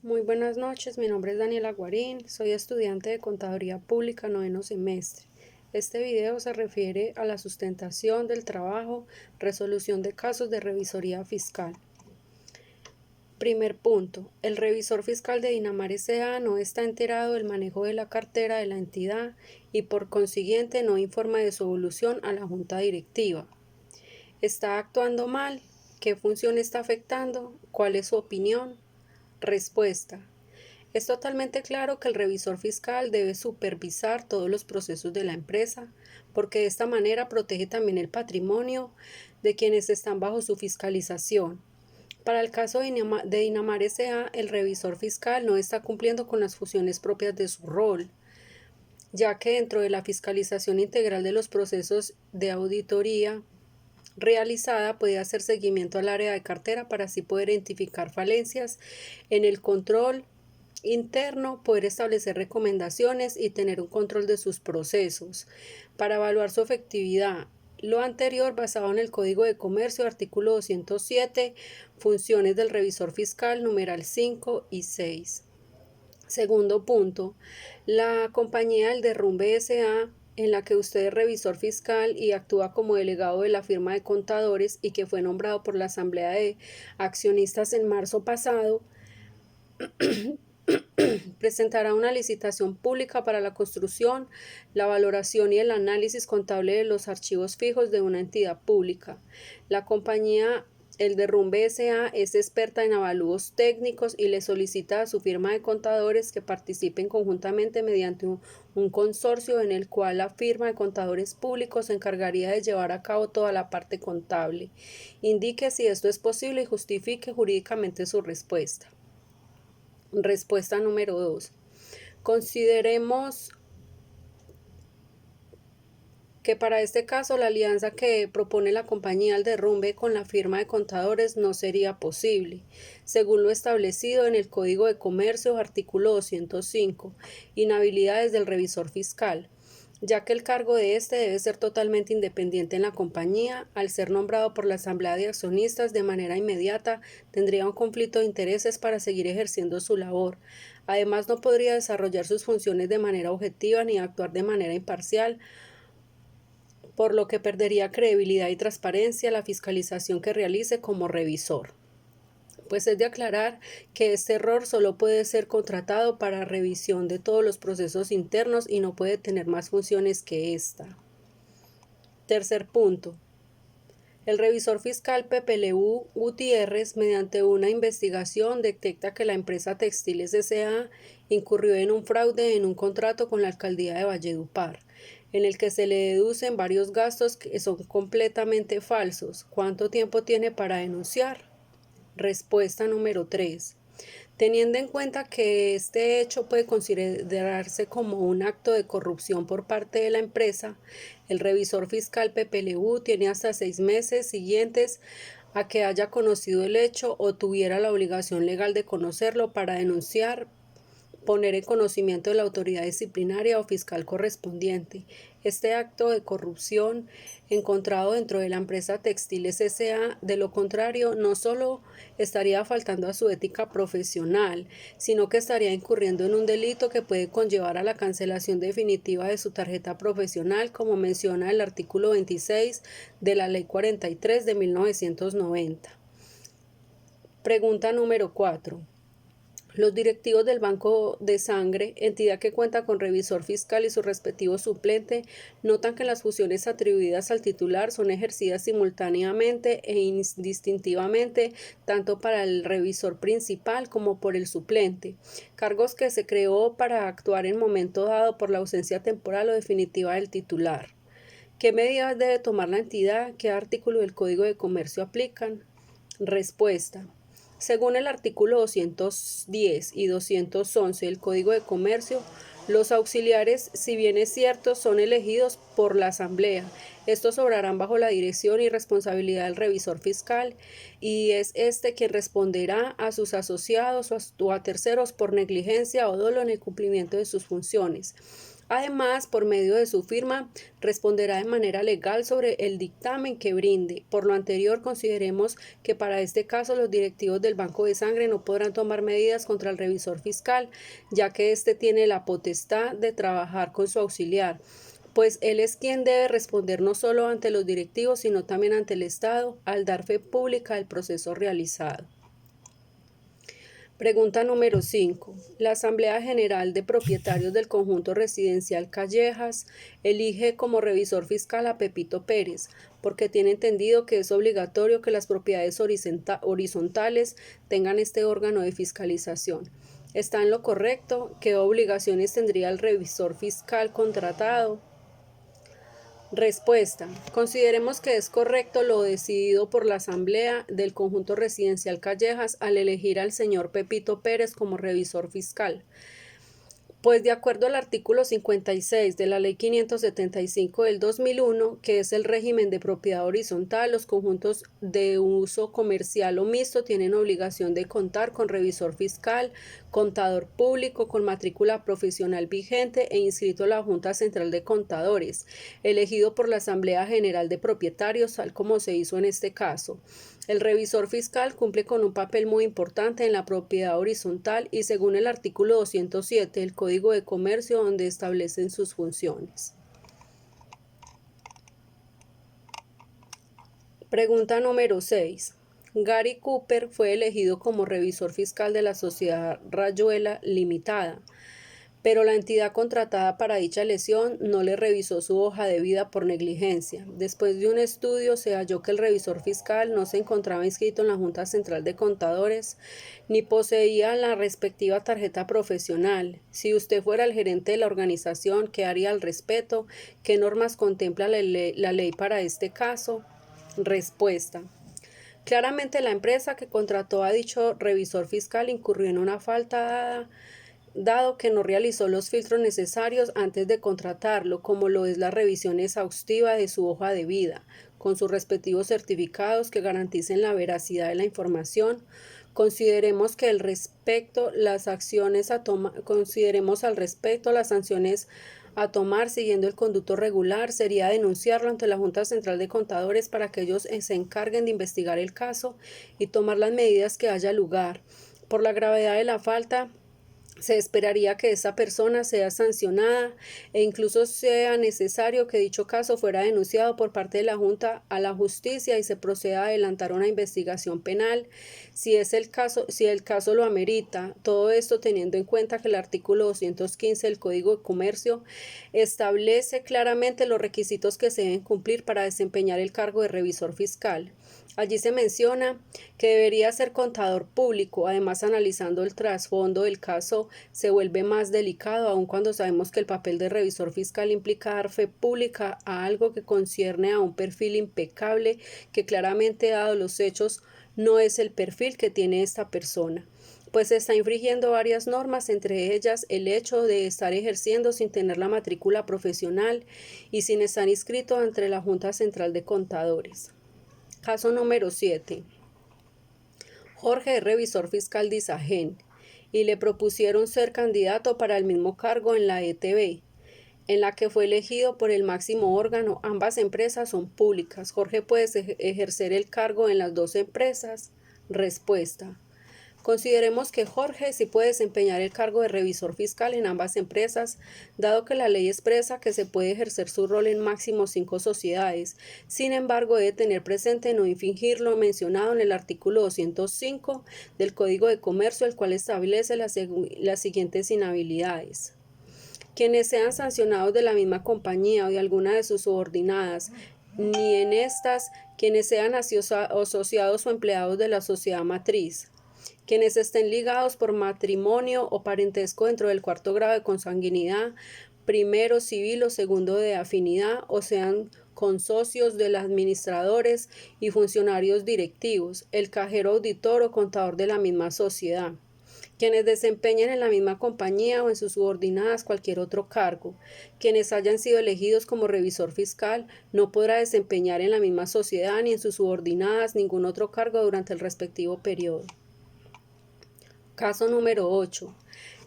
Muy buenas noches, mi nombre es Daniela Guarín, soy estudiante de Contaduría Pública noveno semestre. Este video se refiere a la sustentación del trabajo, resolución de casos de revisoría fiscal. Primer punto, el revisor fiscal de Dinamar S.A. no está enterado del manejo de la cartera de la entidad y por consiguiente no informa de su evolución a la junta directiva. ¿Está actuando mal? ¿Qué función está afectando? ¿Cuál es su opinión? Respuesta. Es totalmente claro que el revisor fiscal debe supervisar todos los procesos de la empresa, porque de esta manera protege también el patrimonio de quienes están bajo su fiscalización. Para el caso de Dinamar S.A., el revisor fiscal no está cumpliendo con las funciones propias de su rol, ya que dentro de la fiscalización integral de los procesos de auditoría realizada puede hacer seguimiento al área de cartera para así poder identificar falencias en el control interno, poder establecer recomendaciones y tener un control de sus procesos para evaluar su efectividad. Lo anterior basado en el Código de Comercio, artículo 207, funciones del revisor fiscal, numeral 5 y 6. Segundo punto, la compañía El Derrumbe S.A., en la que usted es revisor fiscal y actúa como delegado de la firma de contadores y que fue nombrado por la Asamblea de Accionistas en marzo pasado, presentará una licitación pública para la construcción, la valoración y el análisis contable de los archivos fijos de una entidad pública. La compañía El Derrumbe S.A. es experta en avalúos técnicos y le solicita a su firma de contadores que participen conjuntamente mediante un consorcio en el cual la firma de contadores públicos se encargaría de llevar a cabo toda la parte contable. Indique si esto es posible y justifique jurídicamente su respuesta. Respuesta número 2. Consideremos que para este caso la alianza que propone la compañía El Derrumbe con la firma de contadores no sería posible, según lo establecido en el Código de Comercio, artículo 205, inhabilidades del revisor fiscal, ya que el cargo de este debe ser totalmente independiente en la compañía. Al ser nombrado por la Asamblea de Accionistas de manera inmediata, tendría un conflicto de intereses para seguir ejerciendo su labor. Además, no podría desarrollar sus funciones de manera objetiva ni actuar de manera imparcial, por lo que perdería credibilidad y transparencia la fiscalización que realice como revisor. Pues es de aclarar que este error solo puede ser contratado para revisión de todos los procesos internos y no puede tener más funciones que esta. Tercer punto. El revisor fiscal PPLU Gutiérrez, mediante una investigación, detecta que la empresa Textiles S.A. incurrió en un fraude en un contrato con la alcaldía de Valledupar, en el que se le deducen varios gastos que son completamente falsos. ¿Cuánto tiempo tiene para denunciar? Respuesta número 3. Teniendo en cuenta que este hecho puede considerarse como un acto de corrupción por parte de la empresa, el revisor fiscal PPLU tiene hasta 6 meses siguientes a que haya conocido el hecho o tuviera la obligación legal de conocerlo para denunciar, poner en conocimiento de la autoridad disciplinaria o fiscal correspondiente este acto de corrupción encontrado dentro de la empresa Textiles S.A. De lo contrario, no solo estaría faltando a su ética profesional, sino que estaría incurriendo en un delito que puede conllevar a la cancelación definitiva de su tarjeta profesional, como menciona el artículo 26 de la Ley 43 de 1990. Pregunta número 4. Los directivos del Banco de Sangre, entidad que cuenta con revisor fiscal y su respectivo suplente, notan que las funciones atribuidas al titular son ejercidas simultáneamente e indistintivamente tanto para el revisor principal como por el suplente, cargos que se creó para actuar en momento dado por la ausencia temporal o definitiva del titular. ¿Qué medidas debe tomar la entidad? ¿Qué artículo del Código de Comercio aplican? Respuesta. Según el artículo 210 y 211 del Código de Comercio, los auxiliares, si bien es cierto, son elegidos por la Asamblea. Estos obrarán bajo la dirección y responsabilidad del revisor fiscal y es este quien responderá a sus asociados o a terceros por negligencia o dolo en el cumplimiento de sus funciones. Además, por medio de su firma, responderá de manera legal sobre el dictamen que brinde. Por lo anterior, consideremos que para este caso los directivos del Banco de Sangre no podrán tomar medidas contra el revisor fiscal, ya que éste tiene la potestad de trabajar con su auxiliar, pues él es quien debe responder no solo ante los directivos, sino también ante el Estado al dar fe pública del proceso realizado. Pregunta número 5. La Asamblea General de Propietarios del Conjunto Residencial Callejas elige como revisor fiscal a Pepito Pérez, porque tiene entendido que es obligatorio que las propiedades horizontales tengan este órgano de fiscalización. ¿Está en lo correcto? ¿Qué obligaciones tendría el revisor fiscal contratado? Respuesta. Consideremos que es correcto lo decidido por la Asamblea del Conjunto Residencial Callejas al elegir al señor Pepito Pérez como revisor fiscal. Pues de acuerdo al artículo 56 de la Ley 575 del 2001, que es el régimen de propiedad horizontal, los conjuntos de uso comercial o mixto tienen obligación de contar con revisor fiscal, contador público con matrícula profesional vigente e inscrito a la Junta Central de Contadores, elegido por la Asamblea General de Propietarios, tal como se hizo en este caso. El revisor fiscal cumple con un papel muy importante en la propiedad horizontal y según el artículo 207 del Código de Comercio, donde establecen sus funciones. Pregunta número 6. Gary Cooper fue elegido como revisor fiscal de la sociedad Rayuela Limitada, pero la entidad contratada para dicha lesión no le revisó su hoja de vida por negligencia. Después de un estudio se halló que el revisor fiscal no se encontraba inscrito en la Junta Central de Contadores ni poseía la respectiva tarjeta profesional. Si usted fuera el gerente de la organización, ¿qué haría al respecto? ¿Qué normas contempla la ley para este caso? Respuesta. Claramente la empresa que contrató a dicho revisor fiscal incurrió en una falta dado que no realizó los filtros necesarios antes de contratarlo, como lo es la revisión exhaustiva de su hoja de vida, con sus respectivos certificados que garanticen la veracidad de la información. Consideremos al respecto las sanciones a tomar siguiendo el conducto regular sería denunciarlo ante la Junta Central de Contadores para que ellos se encarguen de investigar el caso y tomar las medidas que haya lugar. Por la gravedad de la falta, se esperaría que esa persona sea sancionada e incluso sea necesario que dicho caso fuera denunciado por parte de la Junta a la justicia y se proceda a adelantar una investigación penal si el caso lo amerita. Todo esto teniendo en cuenta que el artículo 215 del Código de Comercio establece claramente los requisitos que se deben cumplir para desempeñar el cargo de revisor fiscal. Allí se menciona que debería ser contador público. Además, analizando el trasfondo del caso, se vuelve más delicado, aun cuando sabemos que el papel de revisor fiscal implica dar fe pública a algo que concierne a un perfil impecable que claramente, dado los hechos, no es el perfil que tiene esta persona, pues se está infringiendo varias normas, entre ellas el hecho de estar ejerciendo sin tener la matrícula profesional y sin estar inscrito ante la Junta Central de Contadores. Caso número 7. Jorge es revisor fiscal de Isagen y le propusieron ser candidato para el mismo cargo en la ETB, en la que fue elegido por el máximo órgano. Ambas empresas son públicas. Jorge puede ejercer el cargo en las dos empresas. Respuesta. Consideremos que Jorge sí puede desempeñar el cargo de revisor fiscal en ambas empresas, dado que la ley expresa que se puede ejercer su rol en máximo 5 sociedades. Sin embargo, debe tener presente no infringir lo mencionado en el artículo 205 del Código de Comercio, el cual establece las siguientes inhabilidades. Quienes sean sancionados de la misma compañía o de alguna de sus subordinadas, ni en estas quienes sean asociados o empleados de la sociedad matriz. Quienes estén ligados por matrimonio o parentesco dentro del cuarto grado de consanguinidad, primero civil o segundo de afinidad, o sean consocios de los administradores y funcionarios directivos, el cajero auditor o contador de la misma sociedad. Quienes desempeñen en la misma compañía o en sus subordinadas cualquier otro cargo. Quienes hayan sido elegidos como revisor fiscal no podrá desempeñar en la misma sociedad ni en sus subordinadas ningún otro cargo durante el respectivo periodo. Caso número 8.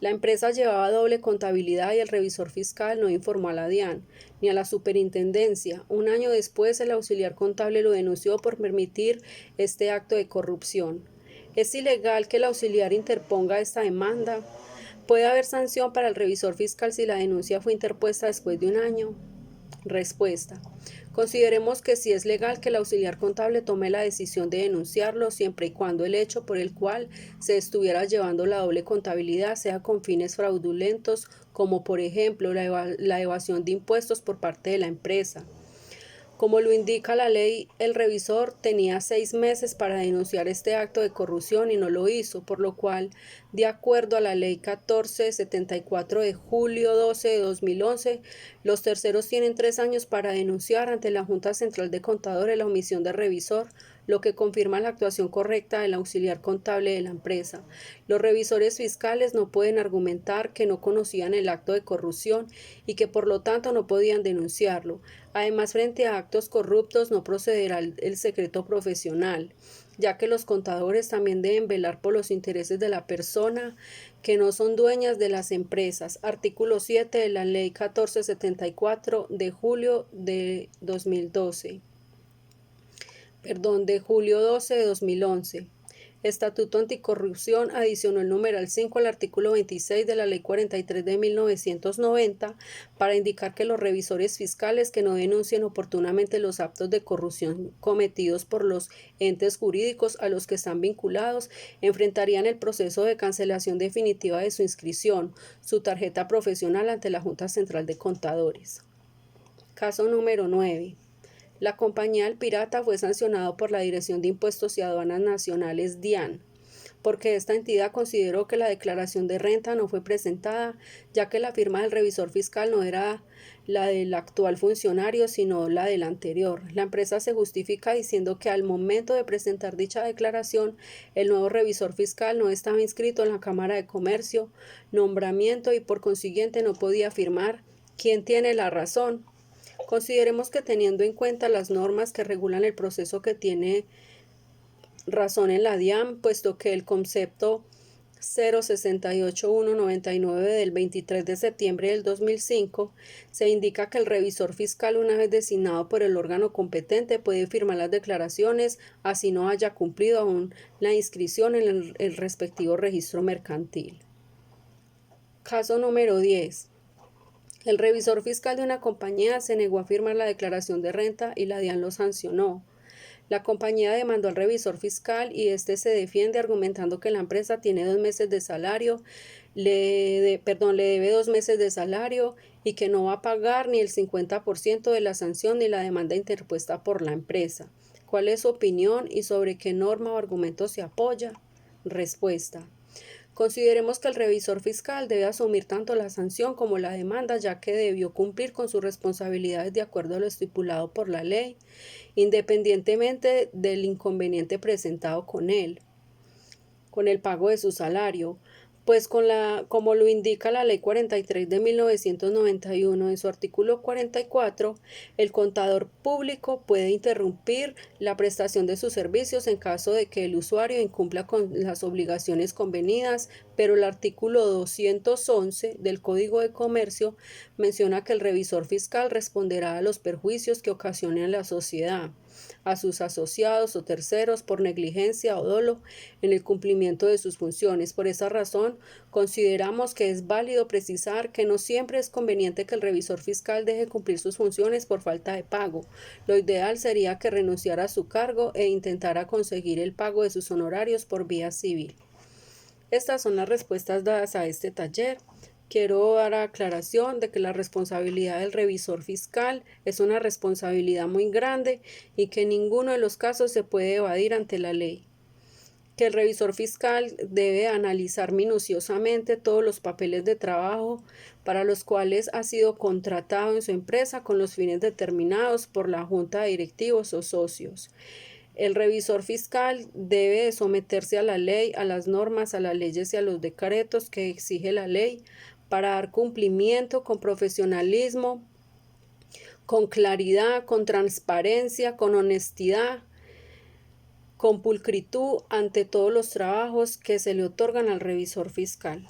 La empresa llevaba doble contabilidad y el revisor fiscal no informó a la DIAN ni a la superintendencia. Un año después, el auxiliar contable lo denunció por permitir este acto de corrupción. ¿Es ilegal que el auxiliar interponga esta demanda? ¿Puede haber sanción para el revisor fiscal si la denuncia fue interpuesta después de un año? Respuesta. Consideremos que sí es legal que el auxiliar contable tome la decisión de denunciarlo siempre y cuando el hecho por el cual se estuviera llevando la doble contabilidad sea con fines fraudulentos, como por ejemplo la evasión de impuestos por parte de la empresa. Como lo indica la ley, el revisor tenía 6 meses para denunciar este acto de corrupción y no lo hizo, por lo cual, de acuerdo a la ley 1474 de julio 12 de 2011, los terceros tienen 3 años para denunciar ante la Junta Central de Contadores la omisión del revisor, lo que confirma la actuación correcta del auxiliar contable de la empresa. Los revisores fiscales no pueden argumentar que no conocían el acto de corrupción y que por lo tanto no podían denunciarlo. Además, frente a actos corruptos no procederá el secreto profesional, ya que los contadores también deben velar por los intereses de la persona que no son dueñas de las empresas. Artículo 7 de la Ley 1474 de julio de 2012. De julio 12 de 2011. Estatuto Anticorrupción adicionó el numeral 5 al artículo 26 de la Ley 43 de 1990 para indicar que los revisores fiscales que no denuncien oportunamente los actos de corrupción cometidos por los entes jurídicos a los que están vinculados enfrentarían el proceso de cancelación definitiva de su inscripción, su tarjeta profesional ante la Junta Central de Contadores. Caso número 9. La compañía El Pirata fue sancionado por la Dirección de Impuestos y Aduanas Nacionales DIAN, porque esta entidad consideró que la declaración de renta no fue presentada, ya que la firma del revisor fiscal no era la del actual funcionario, sino la del anterior. La empresa se justifica diciendo que al momento de presentar dicha declaración, el nuevo revisor fiscal no estaba inscrito en la Cámara de Comercio, nombramiento y por consiguiente no podía firmar. ¿Quién tiene la razón? Consideremos que teniendo en cuenta las normas que regulan el proceso que tiene razón en la DIAN, puesto que el concepto 068199 del 23 de septiembre del 2005 se indica que el revisor fiscal, una vez designado por el órgano competente, puede firmar las declaraciones así no haya cumplido aún la inscripción en el respectivo registro mercantil. Caso número 10. El revisor fiscal de una compañía se negó a firmar la declaración de renta y la DIAN lo sancionó. La compañía demandó al revisor fiscal y este se defiende argumentando que la empresa tiene 2 meses de salario, le debe 2 meses de salario y que no va a pagar ni el 50% de la sanción ni la demanda interpuesta por la empresa. ¿Cuál es su opinión y sobre qué norma o argumento se apoya? Respuesta. Consideremos que el revisor fiscal debe asumir tanto la sanción como la demanda, ya que debió cumplir con sus responsabilidades de acuerdo a lo estipulado por la ley, independientemente del inconveniente presentado con el pago de su salario, pues como lo indica la Ley 43 de 1991 en su artículo 44, el contador público puede interrumpir la prestación de sus servicios en caso de que el usuario incumpla con las obligaciones convenidas, pero el artículo 211 del Código de Comercio menciona que el revisor fiscal responderá a los perjuicios que ocasione a la sociedad, a sus asociados o terceros por negligencia o dolo en el cumplimiento de sus funciones. Por esa razón, consideramos que es válido precisar que no siempre es conveniente que el revisor fiscal deje cumplir sus funciones por falta de pago. Lo ideal sería que renunciara a su cargo e intentara conseguir el pago de sus honorarios por vía civil. Estas son las respuestas dadas a este taller. Quiero dar aclaración de que la responsabilidad del revisor fiscal es una responsabilidad muy grande y que en ninguno de los casos se puede evadir ante la ley. Que el revisor fiscal debe analizar minuciosamente todos los papeles de trabajo para los cuales ha sido contratado en su empresa con los fines determinados por la junta de directivos o socios. El revisor fiscal debe someterse a la ley, a las normas, a las leyes y a los decretos que exige la ley para dar cumplimiento con profesionalismo, con claridad, con transparencia, con honestidad con pulcritud ante todos los trabajos que se le otorgan al revisor fiscal.